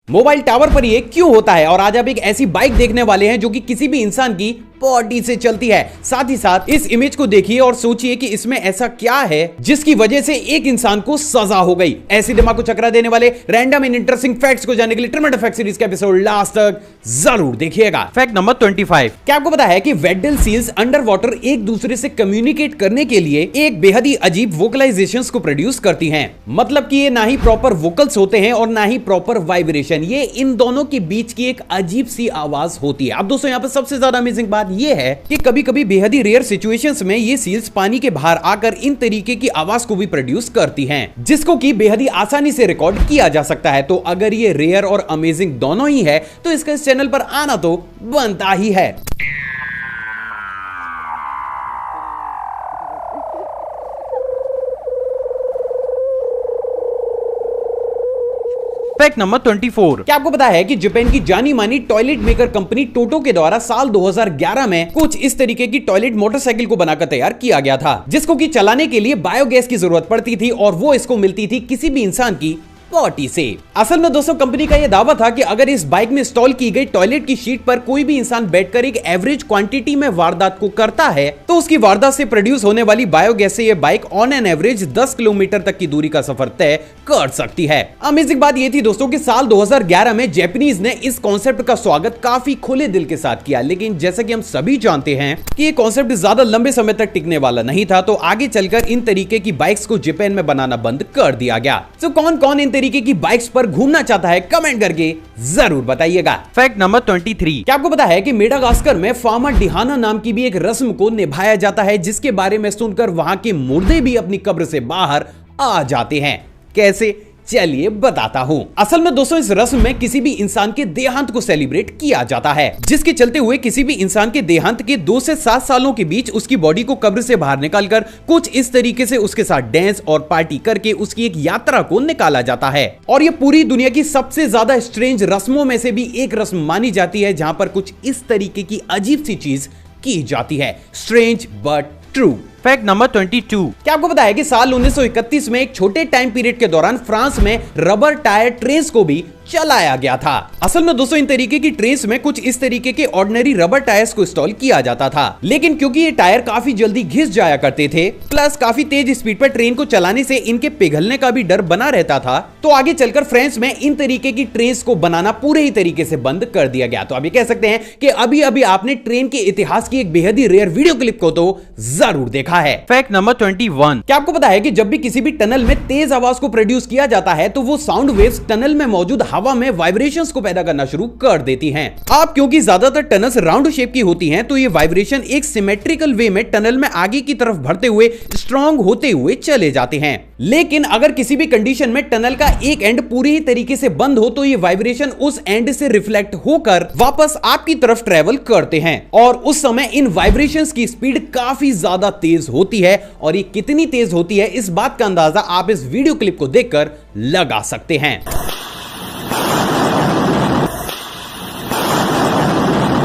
Mobile tower पर ये क्यों होता है और आज आप एक ऐसी बाइक देखने वाले हैं जो कि किसी भी इंसान की बॉडी से चलती है। साथ ही साथ इस इमेज को देखिए और सोचिए कि इसमें ऐसा क्या है जिसकी वजह से एक इंसान को सजा हो गई। ऐसी दिमाग को चकरा देने वाले रैंडम एंड इंटरेस्टिंग फैक्ट्स को जानने के लिए ट्रिमेंडस फैक्ट सीरीज का एपिसोड लास्ट तक जरूर देखिएगा। फैक्ट नंबर 25, क्या आपको पता है कि वेडल सील्स अंडर वाटर एक दूसरे से कम्युनिकेट करने के लिए एक बेहद ही अजीब वोकलाइजेशंस को प्रोड्यूस करती हैं। मतलब कि ये ना ही प्रॉपर वोकल्स होते हैं और ना ही प्रॉपर वाइब्रेशन, ये इन दोनों के बीच की एक अजीब सी आवाज होती है। अब दोस्तों यहाँ पर सबसे ज्यादा अमेजिंग बात ये है कि कभी कभी बेहद ही रेयर सिचुएशंस में ये सील्स पानी के बाहर आकर इन तरीके की आवाज को भी प्रोड्यूस करती हैं, जिसको कि बेहद ही आसानी से रिकॉर्ड किया जा सकता है। तो अगर ये रेयर और अमेजिंग दोनों ही है तो इसका इस चैनल पर आना तो बनता ही है। फैक्ट नंबर 24, क्या आपको पता है कि जापान की जानी मानी टॉयलेट मेकर कंपनी टोटो के द्वारा साल 2011 में कुछ इस तरीके की टॉयलेट मोटरसाइकिल को बनाकर तैयार किया गया था, जिसको कि चलाने के लिए बायोगैस की जरूरत पड़ती थी और वो इसको मिलती थी किसी भी इंसान की बॉडी से। असल में दोस्तों कंपनी का यह दावा था कि अगर इस बाइक में इंस्टॉल की गई टॉयलेट की शीट पर कोई भी इंसान बैठकर एक एवरेज क्वांटिटी में वारदात को करता है तो उसकी वारदात से प्रोड्यूस होने वाली बायोगैस से यह bike on an average 10 kilometre तक की दूरी का सफर तय कर सकती है। अमेजिंग बात यह थी दोस्तों कि साल 2011 में जापानीज ने इस कॉन्सेप्ट का स्वागत काफी खुले दिल के साथ किया, लेकिन जैसा कि हम सभी जानते हैं कि ये कॉन्सेप्ट ज्यादा लंबे समय तक टिकने वाला नहीं था, तो आगे चलकर इन तरीके की बाइक्स को जापान में बनाना बंद कर दिया गया। तो कौन कौन इन तरीके की बाइक्स पर घूमना चाहता है कमेंट करके जरूर बताइएगा। फैक्ट नंबर 23, क्या आपको पता है कि मेडागास्कर में फार्मा डिहाना नाम की भी एक रस्म को निभाया जाता है, जिसके बारे में सुनकर वहां के मुर्दे भी अपनी कब्र से बाहर आ जाते हैं। कैसे, चलिए बताता हूं। असल में दोस्तों इस रस्म में किसी भी इंसान के देहांत को सेलिब्रेट किया जाता है, जिसके चलते हुए किसी भी इंसान के देहांत के 2 से 7 सालों के बीच उसकी बॉडी को कब्र से बाहर निकालकर कुछ इस तरीके से उसके साथ डांस और पार्टी करके उसकी एक यात्रा को निकाला जाता है। और ये पूरी दुनिया की सबसे ज्यादा स्ट्रेंज रस्मों में से भी एक रस्म मानी जाती है, जहां पर कुछ इस तरीके की अजीब सी चीज की जाती है। Strange but true. Fact number 22, क्या आपको पता है कि साल 1931 में एक छोटे टाइम पीरियड के दौरान फ्रांस में रबर टायर ट्रेन्स को भी चलाया गया था। असल में दोस्तों इन तरीके की ट्रेन्स में कुछ इस तरीके के ऑर्डिनरी रबर टायर्स को इंस्टॉल किया जाता था, लेकिन क्योंकि ये टायर काफी जल्दी घिस जाया करते थे, प्लस काफी तेज स्पीड पर ट्रेन को चलाने से इनके पिघलने का भी डर बना रहता था, तो आगे चलकर फ्रांस में इन तरीके की ट्रेन्स को बनाना पूरे ही तरीके से बंद कर दिया गया। तो अभी कह सकते हैं कि अभी अभी आपने ट्रेन के इतिहास की एक बेहद ही रेयर वीडियो क्लिप को तो जरूर देखा है। फैक्ट नंबर 21, क्या आपको पता है कि जब भी किसी भी टनल में तेज आवाज को प्रोड्यूस किया जाता है तो वो साउंड वेव्स टनल में मौजूद हवा में वाइब्रेशंस को पैदा करना शुरू कर देती हैं। अब क्योंकि ज्यादातर टनल्स राउंड शेप की होती हैं, तो ये वाइब्रेशन एक सिमेट्रिकल वे में टनल में आगे की तरफ बढ़ते हुए स्ट्रॉन्ग होते हुए चले जाते हैं। लेकिन अगर किसी भी कंडीशन में टनल का एक एंड पूरी ही तरीके से बंद हो तो ये वाइब्रेशन उस एंड से रिफ्लेक्ट होकर वापस आपकी तरफ ट्रेवल करते हैं, और उस समय इन वाइब्रेशंस की स्पीड काफी ज्यादा तेज होती है। और ये कितनी तेज होती है इस बात का अंदाजा आप इस वीडियो क्लिप को देखकर लगा सकते हैं।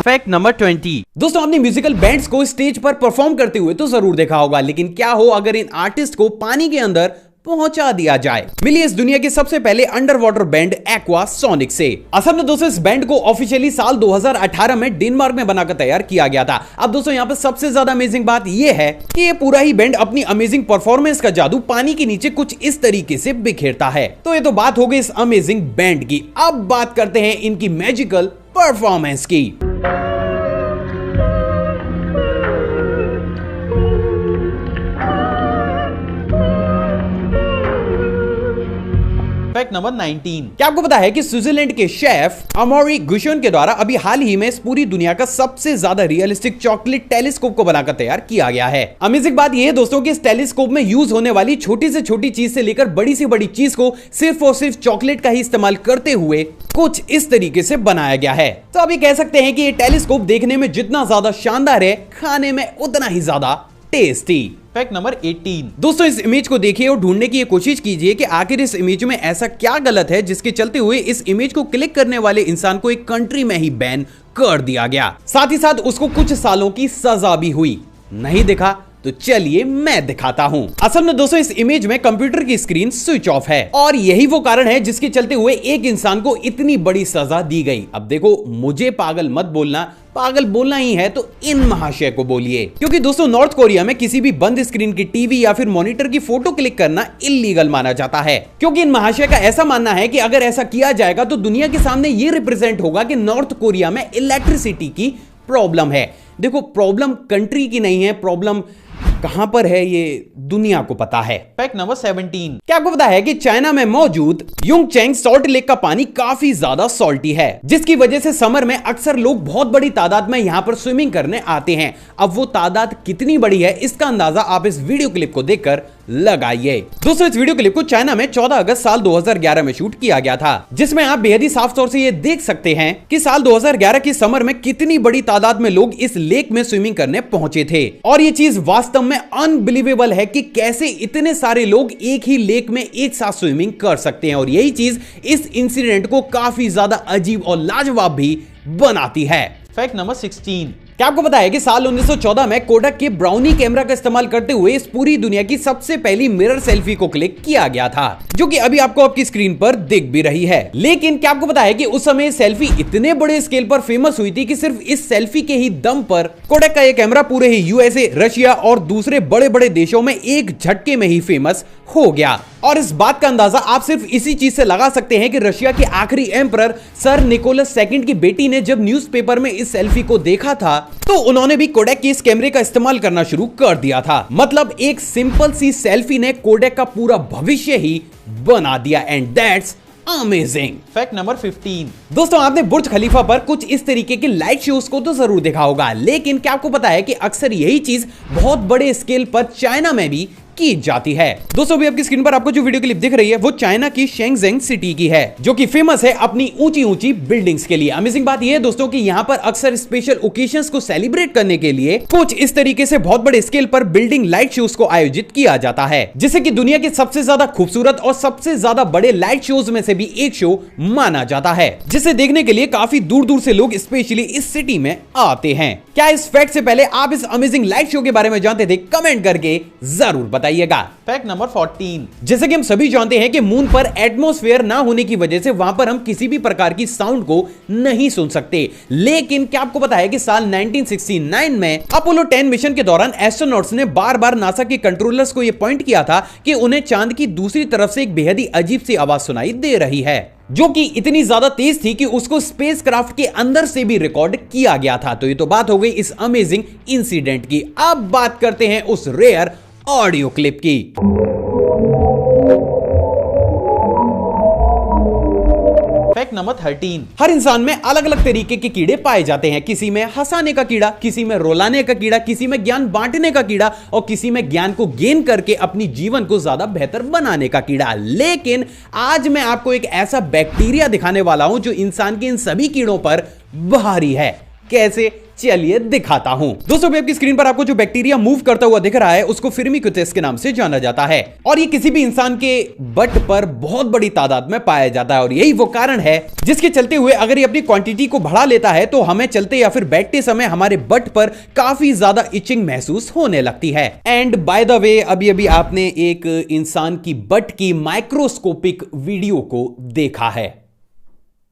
फैक्ट नंबर 20, दोस्तों आपने म्यूजिकल बैंड्स को स्टेज पर परफॉर्म करते हुए तो जरूर देखा होगा, लेकिन क्या हो अगर इन आर्टिस्ट को पानी के अंदर पहुंचा दिया जाए। मिली इस दुनिया के सबसे पहले अंडर वाटर बैंड एक्वासोनिक से। असल में दोस्तों इस बैंड को ऑफिशियली साल 2018 में डेनमार्क में बनाकर तैयार किया गया था। अब दोस्तों यहाँ पर सबसे ज्यादा अमेजिंग बात यह है कि ये पूरा ही बैंड अपनी अमेजिंग परफॉर्मेंस का जादू पानी के नीचे कुछ इस तरीके से बिखेरता है। तो ये तो बात हो गई इस अमेजिंग बैंड की। अब बात करते हैं इनकी मैजिकल परफॉर्मेंस की। फैक्ट नंबर 19, क्या आपको पता है कि स्विट्जरलैंड के शेफ अमोरी गुशोन के द्वारा अभी हाल ही में इस पूरी दुनिया का सबसे ज्यादा रियलिस्टिक चॉकलेट टेलीस्कोप को बनाकर तैयार किया गया है। अमेजिंग बात यह है दोस्तों कि इस टेलीस्कोप में यूज होने वाली छोटी से छोटी चीज से लेकर बड़ी से बड़ी चीज को सिर्फ और सिर्फ चॉकलेट का ही इस्तेमाल करते हुए कुछ इस तरीके से बनाया गया है। तो अभी कह सकते हैं कि ये टेलीस्कोप देखने में जितना ज्यादा शानदार है, खाने में उतना ही ज्यादा टेस्टी। फैक्ट नंबर 18, दोस्तों इस इमेज को देखिए और ढूंढने की कोशिश कीजिए कि आखिर इस इमेज में ऐसा क्या गलत है जिसके चलते हुए इस इमेज को क्लिक करने वाले इंसान को एक कंट्री में ही बैन कर दिया गया, साथ ही साथ उसको कुछ सालों की सजा भी हुई। नहीं दिखा तो चलिए मैं दिखाता हूं। असल में दोस्तों इस इमेज में कंप्यूटर की स्क्रीन स्विच ऑफ है और यही वो कारण है जिसके चलते हुए एक इंसान को इतनी बड़ी सजा दी गई। अब देखो, मुझे पागल मत बोलना, पागल बोलना ही है तो इन महाशय को बोलिए, क्योंकि दोस्तों नॉर्थ कोरिया में किसी भी बंद स्क्रीन की टीवी या फिर मॉनिटर की फोटो क्लिक करना इल्लीगल माना जाता है, क्योंकि इन महाशय का ऐसा मानना है कि अगर ऐसा किया जाएगा तो दुनिया के सामने ये रिप्रेजेंट होगा कि नॉर्थ कोरिया में इलेक्ट्रिसिटी की प्रॉब्लम है। देखो, प्रॉब्लम कंट्री की नहीं है, प्रॉब्लम कहां पर है ये दुनिया को पता है। फैक्ट नंबर 17, क्या आपको पता है कि चाइना में मौजूद युंगचेंग सॉल्ट लेक का पानी काफी ज्यादा सॉल्टी है, जिसकी वजह से समर में अक्सर लोग बहुत बड़ी तादाद में यहां पर स्विमिंग करने आते हैं। अब वो तादाद कितनी बड़ी है इसका अंदाजा आप इस वीडियो क्लिप को देखकर लगाइए। दोस्तों इस वीडियो क्लिप को चाइना में 14 अगस्त साल 2011 में शूट किया गया था, जिसमें आप बेहद ही साफ तौर से ये देख सकते हैं कि साल 2011 की समर में कितनी बड़ी तादाद में लोग इस लेक में स्विमिंग करने पहुंचे थे। और ये चीज वास्तव में अनबिलीवेबल है कि कैसे इतने सारे लोग एक ही लेक में एक साथ स्विमिंग कर सकते हैं, और यही चीज इस इंसिडेंट को काफी ज्यादा अजीब और लाजवाब भी बनाती है। फैक्ट नंबर 16, क्या आपको पता है कि साल 1914 में कोडक के ब्राउनी कैमरा का इस्तेमाल करते हुए इस पूरी दुनिया की सबसे पहली मिरर सेल्फी को क्लिक किया गया था, जो कि अभी आपको आपकी स्क्रीन पर दिख भी रही है। लेकिन क्या आपको पता है कि उस समय सेल्फी इतने बड़े स्केल पर फेमस हुई थी कि सिर्फ इस सेल्फी के ही दम पर कोडक का यह कैमरा पूरे ही यूएसए, रशिया और दूसरे बड़े बड़े देशों में एक झटके में ही फेमस हो गया। और इस बात का अंदाजा आप सिर्फ इसी चीज से लगा सकते हैं कि रशिया के आखिरी एम्परर सर निकोलस सेकंड की बेटी ने जब न्यूज़पेपर में इस सेल्फी को देखा था तो उन्होंने भी कोडेक के इस कैमरे का इस्तेमाल करना शुरू कर दिया था। मतलब एक सिंपल सी सेल्फी ने कोडेक का पूरा भविष्य ही बना दिया। And that's amazing. Fact number 15, दोस्तों आपने बुर्ज खलीफा पर कुछ इस तरीके के लाइट शोज को तो जरूर देखा होगा, लेकिन क्या आपको पता है कि अक्सर यही चीज बहुत बड़े स्केल पर चाइना में भी की जाती है। दोस्तों अभी आपकी स्क्रीन पर आपको जो वीडियो क्लिप दिख रही है वो चाइना की शेंगजेंग सिटी की है, जो कि फेमस है अपनी ऊंची ऊंची बिल्डिंग्स के लिए। अमेजिंग बात यह है दोस्तों कि यहाँ पर अक्सर स्पेशल ओकेजन्स को सेलिब्रेट करने के लिए कुछ इस तरीके से बहुत बड़े स्केल पर बिल्डिंग लाइट शोज को आयोजित किया जाता है, जिसे कि दुनिया के सबसे ज्यादा खूबसूरत और सबसे ज्यादा बड़े लाइट शोज में से भी एक शो माना जाता है, जिसे देखने के लिए काफी दूर दूर से लोग स्पेशली इस सिटी में आते हैं। क्या इस फैक्ट से पहले आप इस अमेजिंग लाइट शो के बारे में जानते थे? कमेंट करके जरूर बताइएगा। फैक्ट नंबर 14, जैसे कि हम सभी जानते हैं कि मून पर एटमॉस्फेयर ना होने की वजह से वहां पर हम किसी भी प्रकार की साउंड को नहीं सुन सकते। लेकिन क्या आपको पता है कि साल 1969 में अपोलो 10 मिशन के दौरान एस्ट्रोनॉट्स ने बार बार नासा के कंट्रोलर्स को यह पॉइंट किया था कि उन्हें चांद की दूसरी तरफ से एक बेहद ही अजीब सी आवाज सुनाई दे रही है, जो कि इतनी ज्यादा तेज थी कि उसको स्पेसक्राफ्ट के अंदर से भी रिकॉर्ड किया गया था। तो ये तो बात हो गई इस अमेजिंग इंसिडेंट की। अब बात करते हैं उस रेयर ऑडियो क्लिप की। फैक्ट नंबर 13, हर इंसान में अलग अलग तरीके के कीड़े पाए जाते हैं। किसी में हंसाने का कीड़ा, किसी में रुलाने का कीड़ा, किसी में ज्ञान बांटने का कीड़ा और किसी में ज्ञान को गेन करके अपनी जीवन को ज्यादा बेहतर बनाने का कीड़ा। लेकिन आज मैं आपको एक ऐसा बैक्टीरिया दिखाने वाला हूं जो इंसान के इन सभी कीड़ों पर भारी है। कैसे? चलिए दिखाता हूं। दोस्तों आपकी स्क्रीन पर आपको जो बैक्टीरिया मूव करता हुआ दिख रहा है उसको फिर्मिक्यूटेस के नाम से जाना जाता है, और ये किसी भी इंसान के बट पर बहुत बड़ी तादाद में पाया जाता है। और यही वो कारण है जिसके चलते हुए अगर ये अपनी क्वांटिटी को बढ़ा लेता है तो हमें चलते या फिर बैठते समय हमारे बट पर काफी ज्यादा इचिंग महसूस होने लगती है। एंड बाय द वे अभी अभी आपने एक इंसान की बट की माइक्रोस्कोपिक वीडियो को देखा है।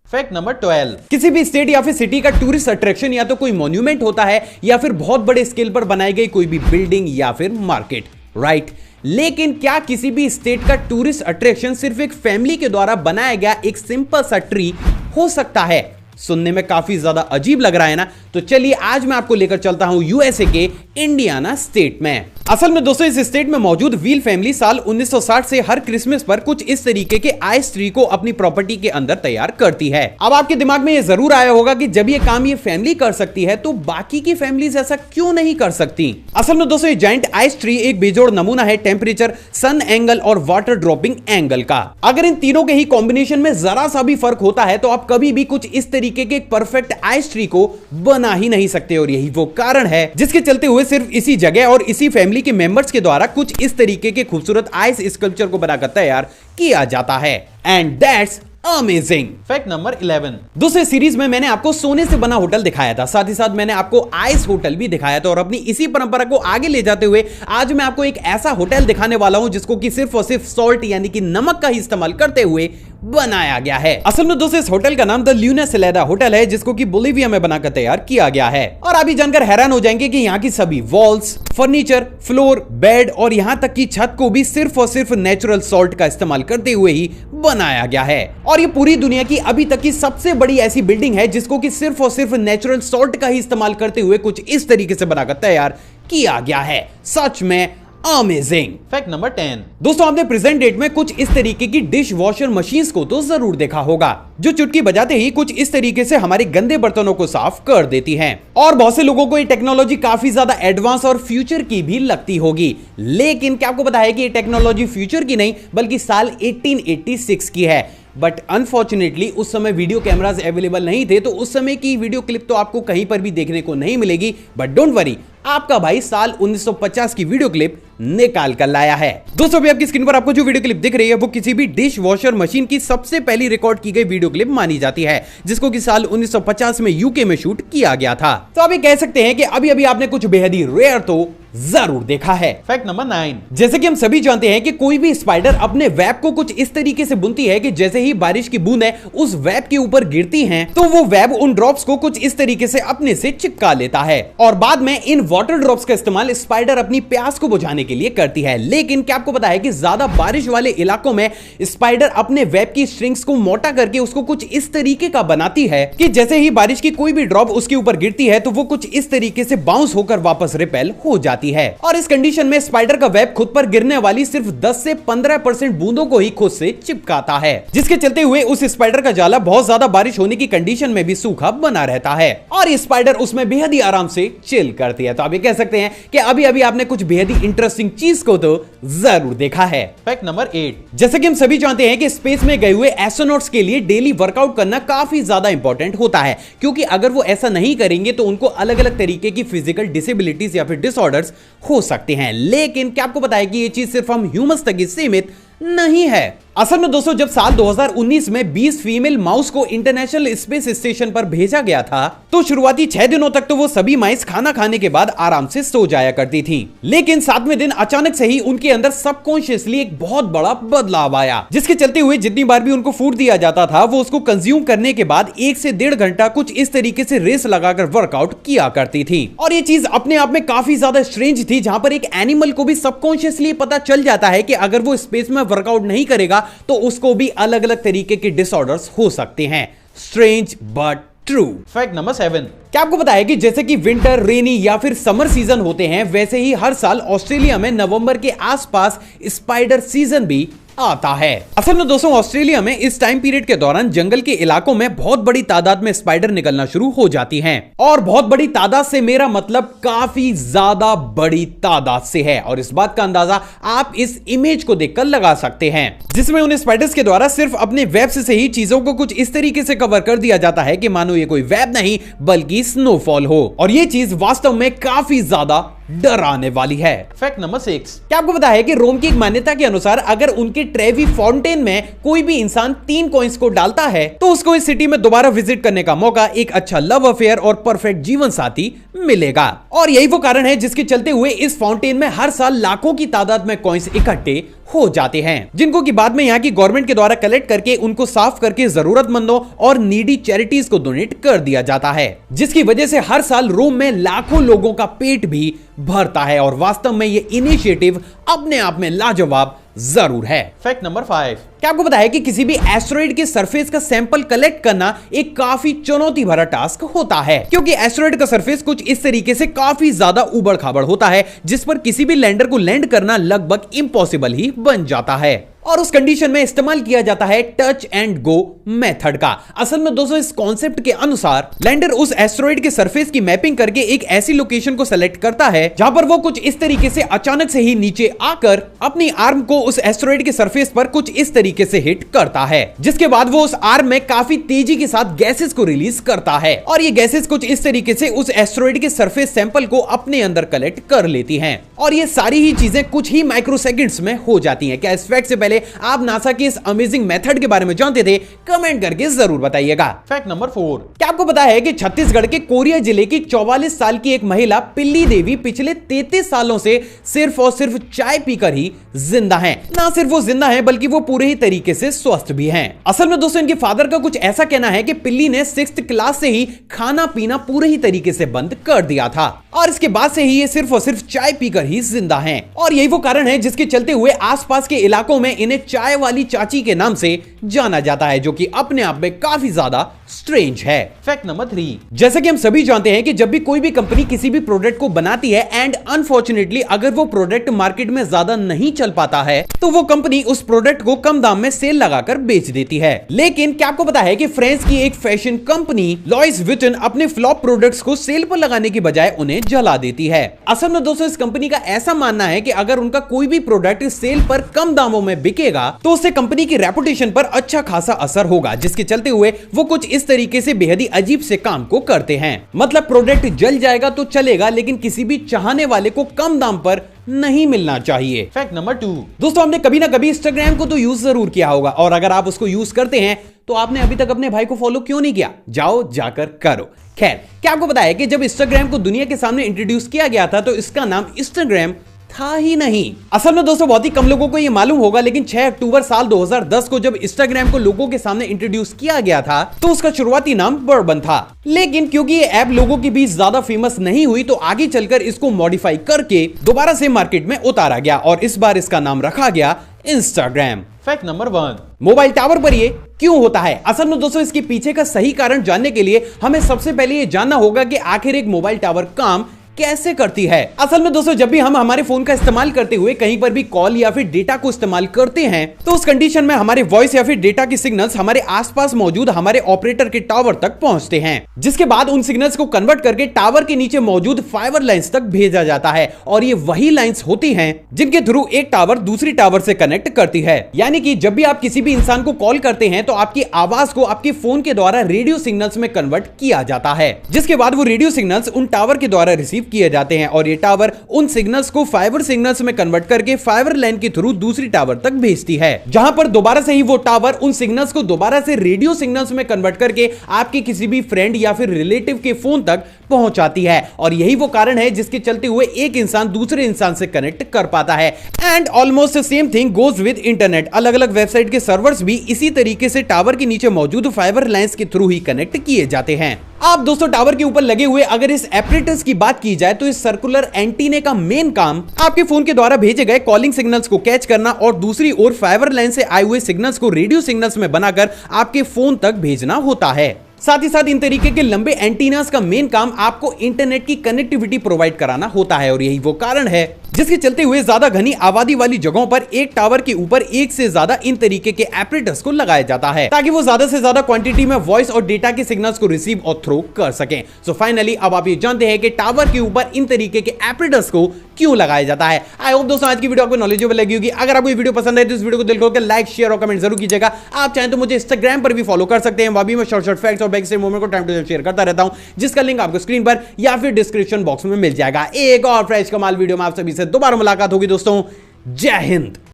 फैक्ट नंबर 12, किसी भी स्टेट या फिर सिटी का टूरिस्ट अट्रैक्शन या तो कोई मॉन्यूमेंट होता है या फिर बहुत बड़े स्केल पर बनाई गई कोई भी बिल्डिंग या फिर मार्केट, राइट। लेकिन क्या किसी भी स्टेट का टूरिस्ट अट्रैक्शन सिर्फ एक फैमिली के द्वारा बनाया गया एक सिंपल सा ट्री हो सकता है? सुनने में काफी ज्यादा अजीब लग रहा है ना? तो चलिए आज मैं आपको लेकर चलता हूं यूएसए के इंडियाना स्टेट में। असल में दोस्तों इस स्टेट में मौजूद व्हील फैमिली साल 1960 से हर क्रिसमस पर कुछ इस तरीके के आइस ट्री को अपनी प्रॉपर्टी के अंदर तैयार करती है। अब आपके दिमाग में यह जरूर आया होगा कि जब ये काम ये फैमिली कर सकती है तो बाकी की फैमिलीज ऐसा क्यों नहीं कर सकती? असल में दोस्तों ये जायंट आइस ट्री एक बेजोड़ नमूना है टेम्परेचर, सन एंगल और वाटर ड्रॉपिंग एंगल का। अगर इन तीनों के ही कॉम्बिनेशन में जरा सा भी फर्क होता है तो आप कभी भी कुछ इस तरीके के एक परफेक्ट आइस ट्री को बना ही नहीं सकते। और यही वो कारण है जिसके चलते हुए सिर्फ इसी जगह और इसी फैमिली के मेंबर्स के द्वारा कुछ इस तरीके के खूबसूरत आइस स्कल्पचर को बनाकर तैयार किया जाता है। And that's amazing. Fact number 11। दूसरे सीरीज में मैंने आपको सोने से बना होटल दिखाया था, साथ ही साथ मैंने आपको आइस होटल भी दिखाया था, और अपनी इसी परंपरा को आगे ले जाते हुए आज मैं आपको एक ऐसा होटल दिखाने वाला हूं जिसको कि सिर्फ और सिर्फ सॉल्ट यानी कि नमक का ही इस्तेमाल करते हुए बनाया गया है। असल में दोस्तों इस होटल का नाम द ल्यूना सेलेदा होटल है, जिसको कि बोलिविया में बनाकर तैयार किया गया है। और आप ये जानकर हैरान हो जाएंगे कि यहाँ की सभी वॉल्स, फर्नीचर, फ्लोर, बेड और यहाँ तक की छत को भी सिर्फ और सिर्फ नेचुरल सॉल्ट का इस्तेमाल करते हुए ही बनाया गया है। और ये पूरी दुनिया की अभी तक की सबसे बड़ी ऐसी बिल्डिंग है जिसको कि सिर्फ और सिर्फ नेचुरल सॉल्ट का ही इस्तेमाल करते हुए कुछ इस तरीके से बनाकर तैयार किया गया है। सच में अमेजिंग। Fact number 10। दोस्तों आपने प्रेजेंट डेट में कुछ इस तरीके की डिश वॉशर मशीन्स को तो जरूर देखा होगा, जो चुटकी बजाते ही कुछ इस तरीके से हमारे गंदे बर्तनों को साफ कर देती हैं। और बहुत से लोगों को ये टेक्नोलॉजी काफी ज्यादा एडवांस और फ्यूचर की भी लगती होगी, लेकिन क्या आपको पता है कि ये टेक्नोलॉजी फ्यूचर की नहीं बल्कि साल 1886 की है। बट अनफॉर्चुनेटली उस समय वीडियो कैमरास अवेलेबल नहीं थे, तो उस समय की वीडियो क्लिप तो आपको कहीं पर भी देखने को नहीं मिलेगी। बट डोंट वरी, आपका भाई साल 1950 की वीडियो क्लिप निकाल कर लाया है। दोस्तों अभी आपकी स्क्रीन पर आपको जो वीडियो क्लिप दिख रही है वो किसी भी डिश वॉशर मशीन की सबसे पहली रिकॉर्ड की गई वीडियो क्लिप मानी जाती है, जिसको कि साल 1950 में यूके में शूट किया गया था। तो अभी कह सकते हैं कि अभी अभी आपने कुछ बेहद ही रेयर तो जरूर देखा है। Fact number 9। जैसे कि हम सभी जानते हैं कि कोई भी स्पाइडर अपने वेब को कुछ इस तरीके से बुनती है कि जैसे ही बारिश की बूंदें उस वेब के ऊपर गिरती हैं, तो वो वेब उन ड्रॉप्स को कुछ इस तरीके से अपने से चिपका लेता है, और बाद में इन वाटर ड्रॉप्स का इस्तेमाल स्पाइडर अपनी प्यास को बुझाने के लिए करती है। लेकिन क्या आपको पता है कि ज्यादा बारिश वाले इलाकों में स्पाइडर अपने वेब की स्ट्रिंग्स को मोटा करके उसको कुछ इस तरीके का बनाती है कि जैसे ही बारिश की कोई भी ड्रॉप उसके ऊपर गिरती है तो वो कुछ इस तरीके से बाउंस होकर वापस रिपेल हो जाती है। और इस कंडीशन में स्पाइडर का वेब खुद पर गिरने वाली सिर्फ 10 से 15% बूंदों को ही खुद से चिपकाता है, जिसके चलते हुए उस स्पाइडर का जाला बहुत ज्यादा बारिश होने की कंडीशन में भी सूखा बना रहता है, और ये स्पाइडर उसमें बेहद ही आराम से चिल करती है। तो आप ये कह सकते हैं कि अभी अभी आपने कुछ बेहद ही इंटरेस्टिंग चीज को तो जरूर देखा है। Fact number 8। जैसे कि हम सभी जानते हैं कि स्पेस में गए हुए एस्ट्रोनॉट्स के लिए डेली वर्कआउट करना काफी ज्यादा इंपॉर्टेंट होता है, क्योंकि अगर वो ऐसा नहीं करेंगे तो उनको अलग अलग तरीके की फिजिकल डिसेबिलिटीज या फिर डिसऑर्डर्स हो सकते हैं। लेकिन क्या आपको पता है कि ये चीज सिर्फ हम ह्यूमंस तक ही सीमित नहीं है। असल में दोस्तों जब साल 2019 में 20 फीमेल माउस को इंटरनेशनल स्पेस स्टेशन पर भेजा गया था, तो शुरुआती 6 दिनों तक तो वो सभी माइस खाना खाने के बाद आराम से सो जाया करती थी। लेकिन 7वें दिन अचानक से ही उनके अंदर सबकॉन्शियसली एक बहुत बड़ा बदलाव आया, जिसके चलते हुए जितनी बार भी उनको फूड दिया जाता था वो उसको कंज्यूम करने के बाद 1 से 1.5 घंटा कुछ इस तरीके से रेस लगाकर वर्कआउट किया करती थी। और ये चीज अपने आप में काफी ज्यादा स्ट्रेंज थी, जहां पर एक एनिमल को भी सबकॉन्शियसली पता चल जाता है कि अगर वो स्पेस में वर्कआउट नहीं करेगा तो उसको भी अलग अलग तरीके के डिसऑर्डर्स हो सकते हैं। Strange but true. Fact number 7। क्या आपको पता है कि जैसे कि विंटर, रेनी या फिर समर सीजन होते हैं, वैसे ही हर साल ऑस्ट्रेलिया में नवंबर के आसपास स्पाइडर सीजन भी आता है। असल में दोस्तों ऑस्ट्रेलिया में इस टाइम पीरियड के दौरान जंगल के इलाकों में बहुत बड़ी तादाद में स्पाइडर निकलना शुरू हो जाती हैं। और बहुत बड़ी तादाद से मेरा मतलब काफी ज्यादा बड़ी तादाद से है, और इस बात का अंदाजा आप इस इमेज को देखकर लगा सकते हैं, जिसमें उन स्पाइडर्स के द्वारा सिर्फ अपने वेब्स से ही चीजों को कुछ इस तरीके से कवर कर दिया जाता है कि मानो ये कोई वेब नहीं बल्कि स्नोफॉल हो, और ये चीज वास्तव में काफी ज्यादा डराने वाली है। Fact number 6। क्या आपको पता है कि रोम की एक मान्यता के अनुसार अगर उनके ट्रेवी फाउंटेन में कोई भी इंसान 3 कॉइंस को डालता है तो उसको इस सिटी में दोबारा विजिट करने का मौका, एक अच्छा लव अफेयर और परफेक्ट जीवन साथी मिलेगा। और यही वो कारण है जिसके चलते हुए इस फाउंटेन में हर साल लाखों की तादाद में कॉइंस इकट्ठे हो जाते हैं, जिनको की बाद में यहाँ की गवर्नमेंट के द्वारा कलेक्ट करके उनको साफ करके जरूरतमंदों और नीडी चैरिटीज को डोनेट कर दिया जाता है, जिसकी वजह से हर साल रोम में लाखों लोगों का पेट भी भरता है। और वास्तव में ये इनिशिएटिव अपने आप में लाजवाब जरूर है। Fact number 5। क्या आपको पता है कि किसी भी एस्टेरॉइड के सरफेस का सैंपल कलेक्ट करना एक काफी चुनौती भरा टास्क होता है, क्योंकि एस्टेरॉइड का सरफेस कुछ इस तरीके से काफी ज्यादा उबड़ खाबड़ होता है, जिस पर किसी भी लैंडर को लैंड करना लगभग इम्पॉसिबल ही बन जाता है। और उस कंडीशन में इस्तेमाल किया जाता है टच एंड गो मेथड का। असल में दोस्तों इस कॉन्सेप्ट के अनुसार लैंडर उस एस्टेरॉइड के सरफेस की मैपिंग करके एक ऐसी लोकेशन को सेलेक्ट करता है जहां पर वो कुछ इस तरीके से अचानक से ही नीचे आकर अपनी आर्म को उस एस्टेरॉइड के सरफेस पर कुछ इस तरीके से हिट करता है, जिसके बाद वो उस आर्म में काफी तेजी के साथ गैसेस को रिलीज करता है, और ये गैसेस कुछ इस तरीके से उस एस्टेरॉइड के सरफेस सैंपल को अपने अंदर कलेक्ट कर लेती हैं। और ये सारी ही चीजें कुछ ही माइक्रोसेकंड्स में हो जाती हैं। क्या इस फैक्ट से पहले पहले आप नासा की इस अमेजिंग मेथड के बारे में जानते थे? कमेंट करके जरूर बताइएगा। Fact number 4। क्या आपको पता है कि छत्तीसगढ़ के कोरिया जिले की 44 साल की एक महिला पिल्ली देवी पिछले 33 सालों से सिर्फ और सिर्फ चाय पीकर ही जिंदा हैं। ना सिर्फ वो जिंदा हैं बल्कि वो पूरे ही तरीके से स्वस्थ भी हैं। असल में दोस्तों इनके फादर का कुछ ऐसा कहना है कि पिल्ली ने 6th क्लास से ही खाना पीना पूरे ही तरीके से बंद कर दिया था और इसके बाद से ही ये सिर्फ और सिर्फ चाय पीकर ही जिंदा हैं। और यही वो कारण है जिसके चलते हुए आसपास के इलाकों में इन्हें चाय वाली चाची के नाम से जाना जाता है, जो कि अपने आप में काफी ज्यादा स्ट्रेंज है। Fact number 3। जैसे कि हम सभी जानते हैं कि जब भी कोई भी कंपनी किसी भी प्रोडक्ट को बनाती है एंड अनफॉर्चुनेटली अगर वो प्रोडक्ट मार्केट में ज्यादा नहीं चल पाता है तो वो कंपनी उस प्रोडक्ट को कम दाम में सेल लगाकर बेच देती है। लेकिन क्या आपको पता है कि फ्रांस की एक फैशन कंपनी लॉइस विटन अपने फ्लॉप प्रोडक्ट्स को सेल पर लगाने की बजाय उन्हें जला देती है। असल में दोस्तों इस कंपनी का ऐसा मानना है कि अगर उनका कोई भी प्रोडक्ट सेल पर कम दामों में बिकेगा तो उससे कंपनी की रेपुटेशन पर अच्छा खासा असर होगा, जिसके चलते हुए वो कुछ इस तरीके से बेहद ही अजीब से काम को करते हैं। मतलब प्रोडक्ट जल जाएगा तो चलेगा लेकिन किसी भी चाहने वाले को कम दाम पर नहीं मिलना चाहिए। Fact number 2। दोस्तों हमने कभी ना कभी इंस्टाग्राम को तो यूज जरूर किया होगा और अगर आप उसको यूज करते हैं तो आपने अभी तक अपने भाई को फॉलो क्यों नहीं किया? जाओ जाकर करो। खैर क्या आपको पता है कि जब इंस्टाग्राम को दुनिया के सामने इंट्रोड्यूस किया गया था तो इसका नाम इंस्टाग्राम था ही नहीं। असल में दोस्तों बहुत ही कम लोगों को यह मालूम होगा लेकिन 6 अक्टूबर साल 2010 को जब इंस्टाग्राम को लोगों के सामने इंट्रोड्यूस किया गया था तो उसका शुरुआती नाम बर्बन था। लेकिन क्योंकि ये ऐप लोगों के बीच ज्यादा फेमस नहीं हुई तो आगे चलकर इसको मॉडिफाई करके दोबारा से मार्केट में उतारा गया और इस बार इसका नाम रखा गया Instagram. Fact number 1। Mobile tower पर ये क्यों होता है? असल में दोस्तों इसके पीछे का सही कारण जानने के लिए हमें सबसे पहले ये जानना होगा कि आखिर एक मोबाइल टावर काम कैसे करती है। असल में दोस्तों जब भी हम हमारे फोन का इस्तेमाल करते हुए कहीं पर भी कॉल या फिर डेटा को इस्तेमाल करते हैं तो उस कंडीशन में हमारे वॉइस या फिर डेटा की सिग्नल्स हमारे आसपास मौजूद हमारे ऑपरेटर के टावर तक पहुंचते हैं, जिसके बाद उन सिग्नल्स को कन्वर्ट करके टावर के नीचे मौजूद फाइबर लाइंस तक भेजा जाता है और ये वही लाइंस होती हैं जिनके थ्रू एक टावर दूसरी टावर से कनेक्ट करती है। यानी कि जब भी आप किसी भी इंसान को कॉल करते हैं तो आपकी आवाज को आपके फोन के द्वारा रेडियो सिग्नल्स में कन्वर्ट किया जाता है, जिसके बाद वो रेडियो सिग्नल्स उन टावर के द्वारा रिसीव किए जाते हैं और ये टावर उन सिग्नल्स को फाइबर सिग्नल्स में कन्वर्ट करके फाइबर लाइन के थ्रू दूसरी टावर तक भेजती है, जहां पर दोबारा से ही वो टावर उन सिग्नल्स को दोबारा से रेडियो सिग्नल्स में कन्वर्ट करके आपके किसी भी फ्रेंड या फिर रिलेटिव के फोन तक पहुंचाती है। और यही वो कारण है जिसके चलते हुए एक इंसान दूसरे इंसान से कनेक्ट कर पाता है। And almost same thing goes with internet. अलग अलग वेबसाइट के सर्वर्स भी इसी तरीके से टावर के नीचे मौजूद फाइबर लाइंस के थ्रू ही कनेक्ट किए जाते हैं। आप दोस्तों टावर के ऊपर लगे हुए अगर इस एपरेटस की बात की जाए तो इस सर्कुलर एंटीने का मेन काम आपके फोन के द्वारा भेजे गए कॉलिंग सिग्नल्स को कैच करना और दूसरी ओर फाइबर लाइन से आए हुए सिग्नल्स को रेडियो सिग्नल्स में बनाकर आपके फोन तक भेजना होता है। साथ ही साथ इन तरीके के लंबे एंटीनास का मेन काम आपको इंटरनेट की कनेक्टिविटी प्रोवाइड कराना होता है और यही वो कारण है जिसके चलते हुए ज्यादा घनी आबादी वाली जगहों पर एक टावर के ऊपर एक से ज्यादा इन तरीके के एपरेटर्स को लगाया जाता है ताकि वो ज्यादा से ज्यादा क्वांटिटी में वॉइस और डेटा के सिग्नल्स को रिसीव और थ्रो कर सकें। सो फाइनली अब आप ये जानते हैं कि टावर के ऊपर इन तरीके के एपरेटर्स को क्यों लगाया जाता है। आई होप दोस्तों आज की वीडियो आपको नॉलेजेबल लगी होगी। अगर आपको ये वीडियो पसंद है तो इस वीडियो को दिल खोल कर लाइक शेयर और कमेंट जरूर कीजिएगा। आप चाहें तो मुझे इंस्टाग्राम पर भी फॉलो कर सकते हैं, वहां भी मैं शॉर्ट फैक्ट्स और बैक से मोमेंट को टाइम टू टाइम शेयर करता रहता हूं, जिसका लिंक आपको स्क्रीन पर या फिर डिस्क्रिप्शन बॉक्स में मिल जाएगा। एक और फ्रेश कमाल वीडियो में आप सभी से दोबारा मुलाकात होगी दोस्तों। जय हिंद।